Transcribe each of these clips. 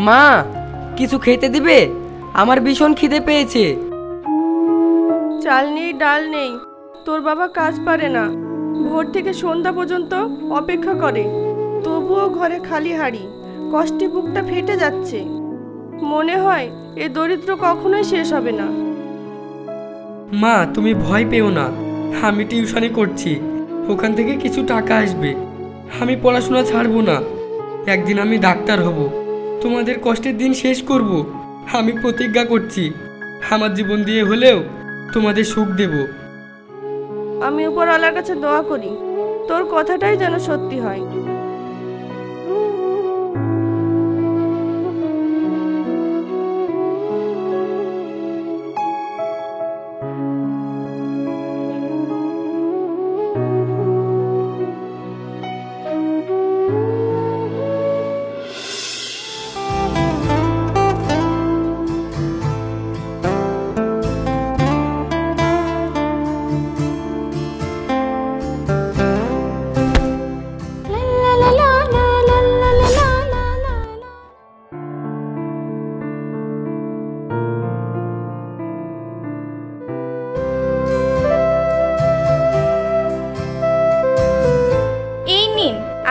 মা, কিছু খেতে দিবে? আমার ভীষণ খিদে পেয়েছে। চাল নেই, ডাল নেই। তোর বাবা কাজ পারে না, ভোর থেকে সন্ধ্যা পর্যন্ত অপেক্ষা করে, তবুও ঘরে খালি হাঁড়ি। কষ্টে বুকটা ফেটে যাচ্ছে। মনে হয় এ দরিদ্র কখনোই শেষ হবে না। মা, তুমি ভয় পেও না, আমি টিউশনি করছি, ওখান থেকে কিছু টাকা আসবে। আমি পড়াশোনা ছাড়বো না, একদিন আমি ডাক্তার হব, তোমাদের কষ্টের দিন শেষ করব। আমি প্রতিজ্ঞা করছি, আমার জীবন দিয়ে হলেও তোমাদের সুখ দেব। আমি উপরওয়ালার কাছে দোয়া করি তোর কথাটাই যেন সত্যি হয়।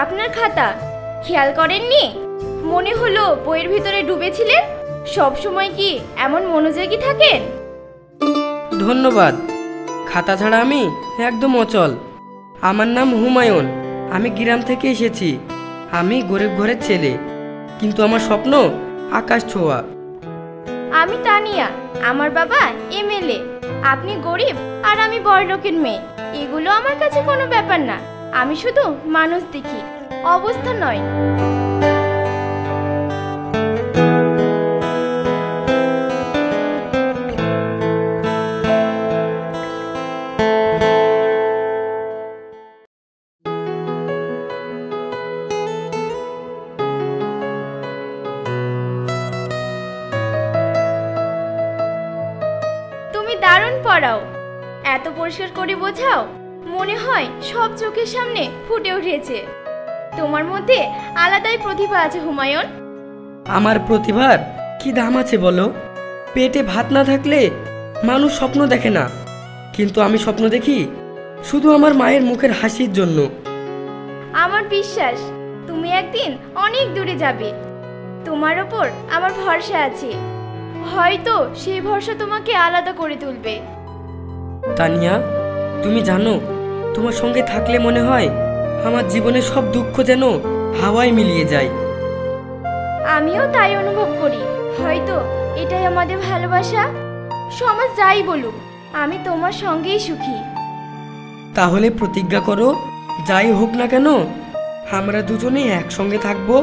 আপনার খাতা খেয়াল করেননি? মনে হলো বইয়ের ভিতরে ডুবেছিলেন। সব সময় কি এমন মনোযোগী থাকেন? ধন্যবাদ। খাতা ছাড়া আমি একদম অচল। আমার নাম হুমায়ুন, আমি গ্রাম থেকে এসেছি। আমি গরিব ঘরের ছেলে, কিন্তু আমার স্বপ্ন আকাশ ছোঁয়া। আমি তানিয়া, আমার বাবা এমএলএ। আপনি গরিব আর আমি বড়লোকের মেয়ে, এগুলো আমার কাছে কোনো ব্যাপার না। আমি শুধু মানুষ দেখি, অবস্থা নয়। তুমি দারুণ পড়াও, এত পরিষ্কার করে বোঝাও, মনে হয় সব চোখের সামনে ফুটে উঠেছে। তোমার মধ্যে আলাদাই প্রতিভা আছে হুমায়ুন। আমার প্রতিভার কি দাম আছে বলো? পেটে ভাত না থাকলে মানুষ স্বপ্ন দেখে না, কিন্তু আমি স্বপ্ন দেখি শুধু আমার মায়ের মুখের হাসির জন্য। আমার বিশ্বাস তুমি একদিন অনেক দূরে যাবে। তোমার ওপর আমার ভরসা আছে, হয়তো সেই ভরসা তোমাকে আলাদা করে তুলবে। তানিয়া, তুমি জানো, তোমার সঙ্গে থাকলে মনে হয় আমার জীবনের সব দুঃখ যেন হাওয়ায় মিলিয়ে যায়। আমিও তাই অনুভব করি। হয়তো এটাই আমাদের ভালোবাসা। সমাজ যাই বলুক, আমি তোমার সঙ্গেই সুখী। তাহলে প্রতিজ্ঞা করো, যাই হোক না কেন আমরা দুজনেই একসঙ্গে থাকবো।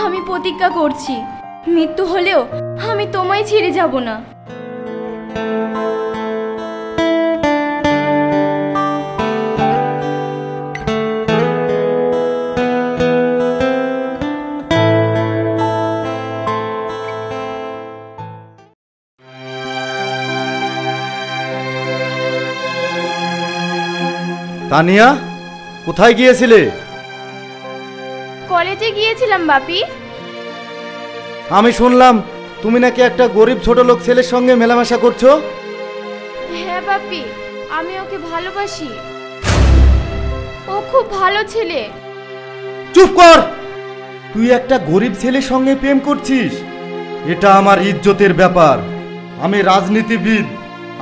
আমি প্রতিজ্ঞা করছি, মৃত্যু হলেও আমি তোমায় ছেড়ে যাব না। তানিয়া, কোথায় গিয়েছিলে? কলেজে গিয়েছিলাম বাপি। আমি শুনলাম তুমি নাকি একটা গরিব ছোট লোক ছেলের সঙ্গে মেলামেশা করছো। হ্যাঁ বাপি, আমি ওকে ভালোবাসি। ও খুব ভালো ছেলে। চুপ কর! তুই একটা গরিব ছেলের সঙ্গে প্রেম করছিস? এটা আমার ইজ্জতের ব্যাপার। আমি রাজনীতিবিদ,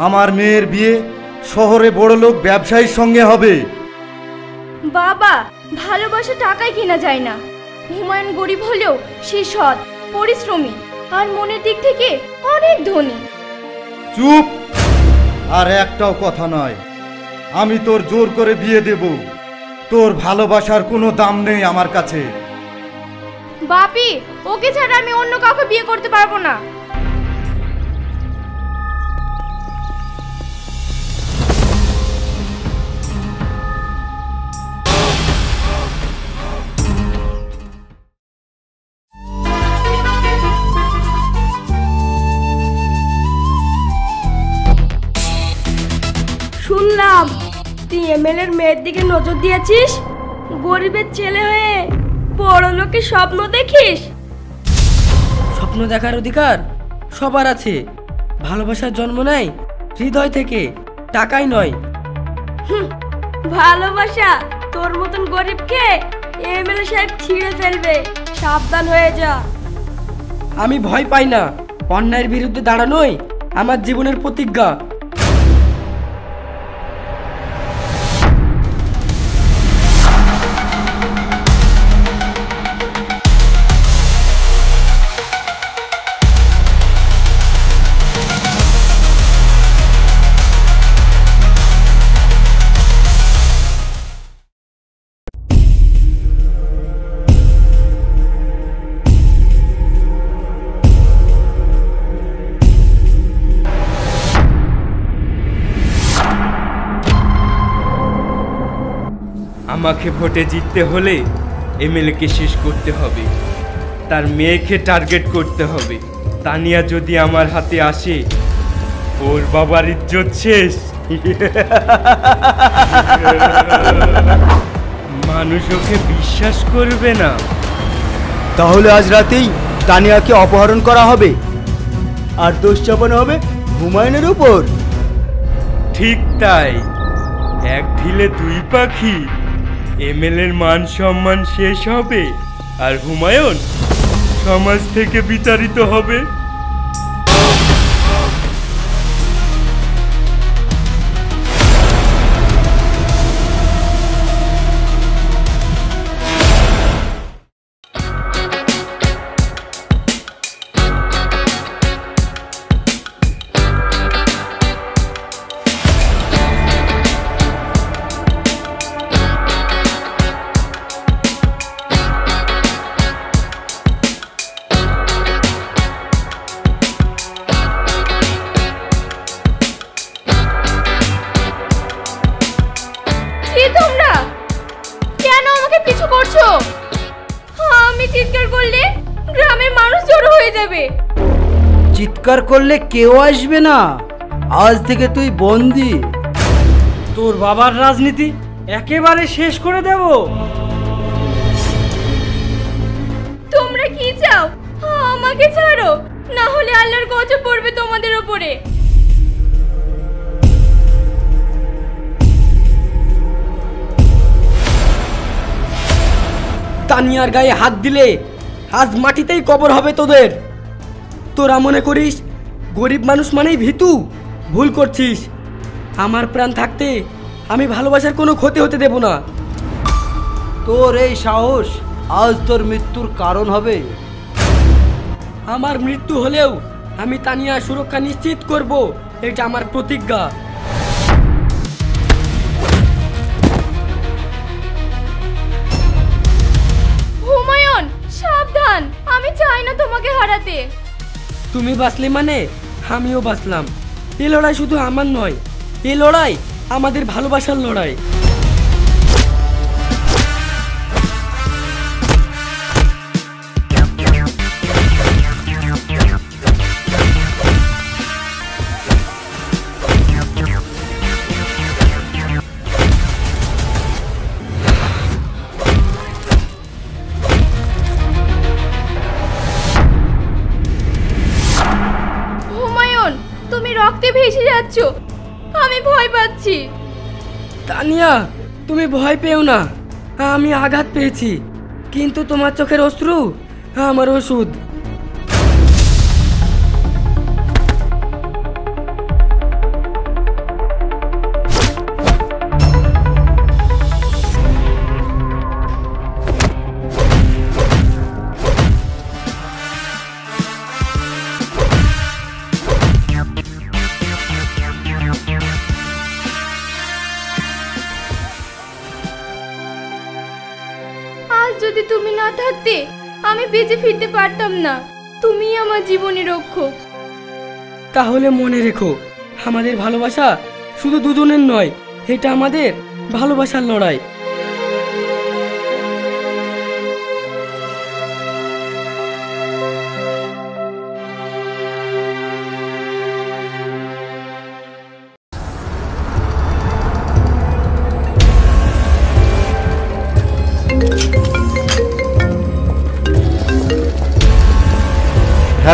আমার মেয়ের বিয়ে শহরে বড়লোক ব্যবসায়ীর সঙ্গে হবে। বাবা, ভালোবাসা টাকায় কেনা যায় না। হুমায়ুন গরিব হলেও সে সৎ, পরিশ্রমী আর মনের দিক থেকে অনেক ধনী। চুপ! আর একটাও কথা নয়। আমি তোর জোর করে বিয়ে দেব। তোর ভালোবাসার কোনো দাম নেই আমার কাছে। বাপি, ওকে ছাড়া আমি অন্য কাউকে বিয়ে করতে পারবো না। শুনলাম তুই এমএলএর মেয়ের দিকে নজর দিয়েছিস। গরিবের ছেলে হয়ে বড় লোকের স্বপ্ন দেখিস। স্বপ্ন দেখার অধিকার সবার আছে। ভালোবাসার জন্ম নেয় হৃদয় থেকে, টাকাই নয়। ভালোবাসা তোর মতন গরিবকে এমএলএ সাহেব ছিঁড়ে ফেলবে, সাবধান হয়ে যা। আমি ভয় পাই না, অন্যায়ের বিরুদ্ধে দাঁড়ানোই আমার জীবনের প্রতিজ্ঞা। আমাকে ভোটে জিততে হলে এমএলএকে শেষ করতে হবে, তার মেয়েকে টার্গেট করতে হবে। তানিয়া যদি আমার হাতে আসে, ওর বাবার ইজ্জত শেষ। মানুষ ওকে বিশ্বাস করবে না। তাহলে আজ রাতেই তানিয়াকে অপহরণ করা হবে আর দোষ চাপানো হবে হুমায়ুনের উপর। ঠিক তাই, এক ঢিলে দুই পাখি। এমএলএর মান সম্মান শেষ হবে আর হুমায়ুন সমাজ থেকে বিতাড়িত হবে। তোমরা কেন আমাকে পিছু করছো? আমি চিৎকার করলে গ্রামের মানুষ জড়ো হয়ে যাবে। চিৎকার করলে কেউ আসবে না, আজ থেকে তুই বন্দি। তোর বাবার রাজনীতি একেবারে শেষ করে দেব। তোমরা কি চাও? আমাকে ছাড়ো, না হলে আল্লাহর গজব পড়বে তোমাদের উপরে। তানিয়ার গায়ে হাত দিলে আজ মাটিতেই কবর হবে তোদের। তোরা মনে করিস গরিব মানুষ মানেই ভীতু? ভুল করছিস। আমার প্রাণ থাকতে আমি ভালোবাসার কোনো ক্ষতি হতে দেব না। তোর এই সাহস আজ তোর মৃত্যুর কারণ হবে। আমার মৃত্যু হলেও আমি তানিয়ার সুরক্ষা নিশ্চিত করব, এটা আমার প্রতিজ্ঞা। হুমায়ুন সাবধান, আমি চাই না তোমাকে হারাতে। তুমি বাঁচলে মানে আমিও বাঁচলাম। এই লড়াই শুধু আমার নয়, এই লড়াই আমাদের ভালোবাসার লড়াই। হুমায়ুন তুমি রক্তে ভেসে যাচ্ছ, আমি ভয় পাচ্ছি। তানিয়া তুমি ভয় পেও না, আমি আঘাত পেয়েছি, কিন্তু তোমার চোখের অশ্রু আমার ওষুধ। আজ যদি তুমি না থাকতে আমি বেঁচে ফিরতে পারতাম না। তুমি আমার জীবনের রক্ষক। তাহলে মনে রেখো, আমাদের ভালোবাসা শুধু দুজনের নয়, এটা আমাদের ভালোবাসার লড়াই।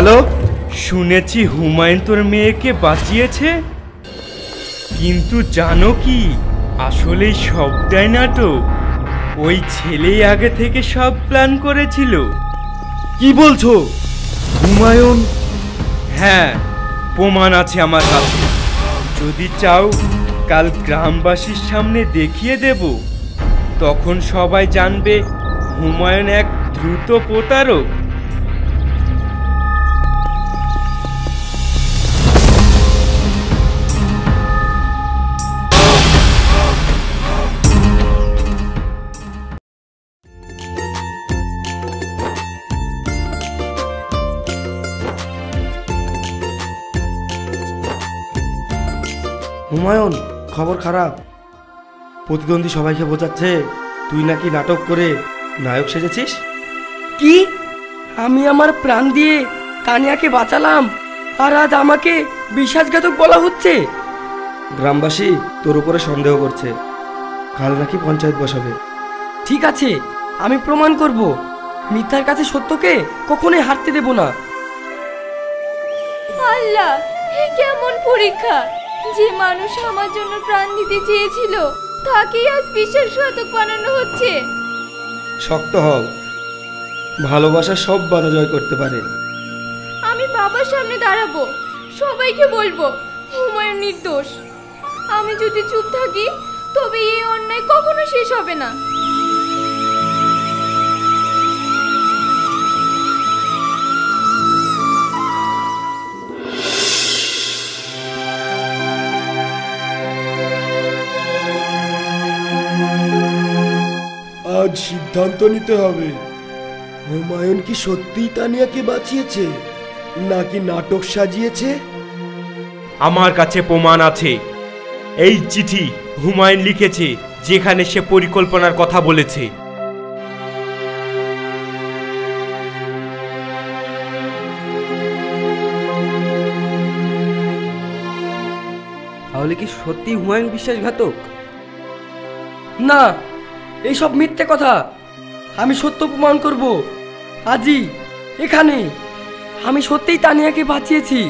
বলো। শুনেছি হুমায়ুন তোর মেয়েকে বাঁচিয়েছে, কিন্তু জানো কি আসলেই সবটাই নাটক। ওই ছেলেই আগে থেকে সব প্ল্যান করেছিল। কি বলছো? হুমায়ুন? হ্যাঁ, প্রমাণ আছে আমার কাছে। যদি চাও কাল গ্রামবাসীর সামনে দেখিয়ে দেব, তখন সবাই জানবে হুমায়ুন এক দ্রুত প্রতারক। হুমায়ুন, খবর খারাপ। প্রতিদ্বন্দ্বী সবাইকে বোঝাচ্ছে তুই নাকি নাটক করে নায়ক সেজেছিস। কি? আমি আমার প্রাণ দিয়ে তানিয়াকে বাঁচালাম, আর আজ আমাকে বিশ্বাসঘাতক বলা হচ্ছে? গ্রামবাসী তোর উপরে সন্দেহ করছে, কাল নাকি পঞ্চায়েত বসাবে। ঠিক আছে, আমি প্রমাণ করব। মিথ্যার কাছে সত্যকে কখনোই হারতে দেব না। আল্লাহ, এ কেমন পরীক্ষা! যে মানুষ আমার জন্য প্রাণ দিতে চেয়েছিল তাকেই আজ বিশ্বাসঘাতক বানানো হচ্ছে। শক্ত হও, ভালোবাসা সব বাধা জয় করতে পারে। আমি বাবার সামনে দাঁড়াবো, সবাইকে বলবো হুমায়ুন নির্দোষ। আমি যদি চুপ থাকি তবে এই অন্যায় কখনো শেষ হবে না। আজ সিদ্ধান্ত নিতে হবে, হুমায়ুন কি সত্যিই তানিয়াকে বাঁচিয়েছে নাকি নাটক সাজিয়েছে? আমার কাছে প্রমাণ আছে। এই চিঠি হুমায়ুন লিখেছে, যেখানে সে পরিকল্পনার কথা বলেছে। তাহলে কি সত্যি হুমায়ুন বিশ্বাসঘাতক? না, এইসব মিথ্যে কথা। আমি সত্য প্রমাণ করব আজই, এখানে। আমি সত্যিই তানিয়াকে বাঁচিয়েছি।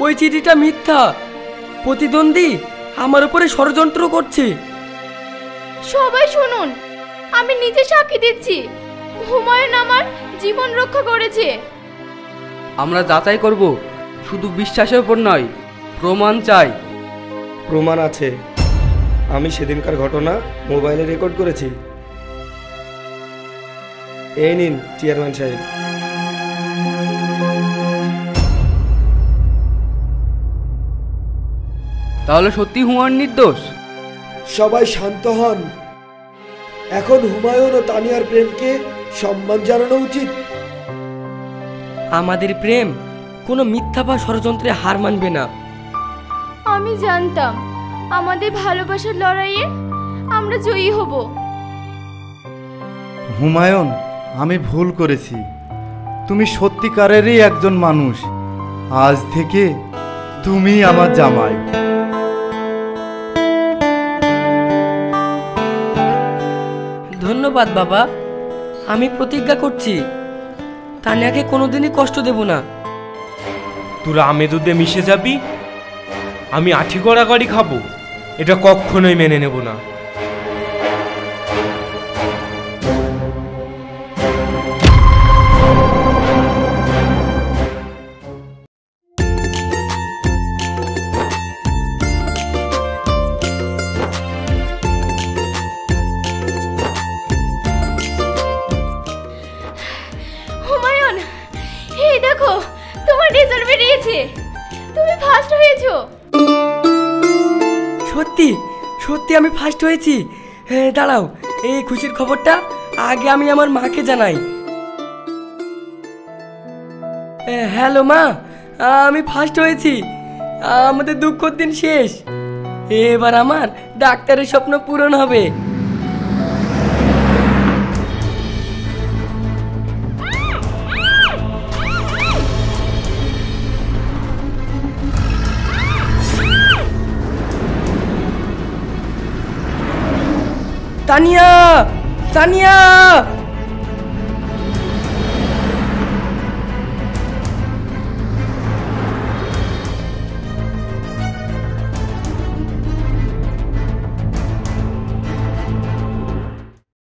ওই চিঠিটা মিথ্যা। প্রতিদ্বন্দ্বী আমার উপরে ষড়যন্ত্র করছে। সবাই শুনুন, আমি নিজে সাক্ষী দিচ্ছি, হুমায়ুন আমার জীবন রক্ষা করেছে। আমরা যাচাই করব, শুধু বিশ্বাসের উপর নয়, প্রমাণ চাই। প্রমাণ আছে। আমি সেদিনকার ঘটনা মোবাইলে রেকর্ড করেছি। এই নিন চেয়ারম্যান সাহেব। তাহলে সত্যি হুমায়ুন নির্দোষ? সবাই শান্ত হন। এখন হুমায়ুন ও তানিয়ার প্রেমকে সম্মান জানানো উচিত। আমাদের প্রেম কোনো মিথ্যা বা ষড়যন্ত্রে হার মানবে না। আমি জানতাম আমাদের ভালোবাসার লড়াইয়ে আমরা জয়ী হব। হুমায়ুন, আমি ভুল করেছি। তুমি সত্যিকারেরই একজন মানুষ। আজ থেকে তুমি আমার জামাই। ধন্যবাদ বাবা। আমি প্রতিজ্ঞা করছি তানিয়াকে কোনোদিনই কষ্ট দেব না। তোরা আমে দুধে মিশে যাবি, আমি আঠি গড়াগড়ি খাবো? এটা কখনোই মেনে নেব না। হুমায়ুন, এই দেখো তোমার রেজাল্ট বেরিয়েছে, তুমি ফার্স্ট হয়েছো। সত্যি সত্যি আমি ফার্স্ট হয়েছি। হ্যাঁ, দাঁড়াও, এই খুশির খবরটা আগে আমি আমার মাকে জানাই। হ্যালো মা, আমি ফার্স্ট হয়েছি। আমাদের দুঃখের দিন শেষ। এবার আমার ডাক্তারের স্বপ্ন পূরণ হবে। তানিয়া, তানিয়া।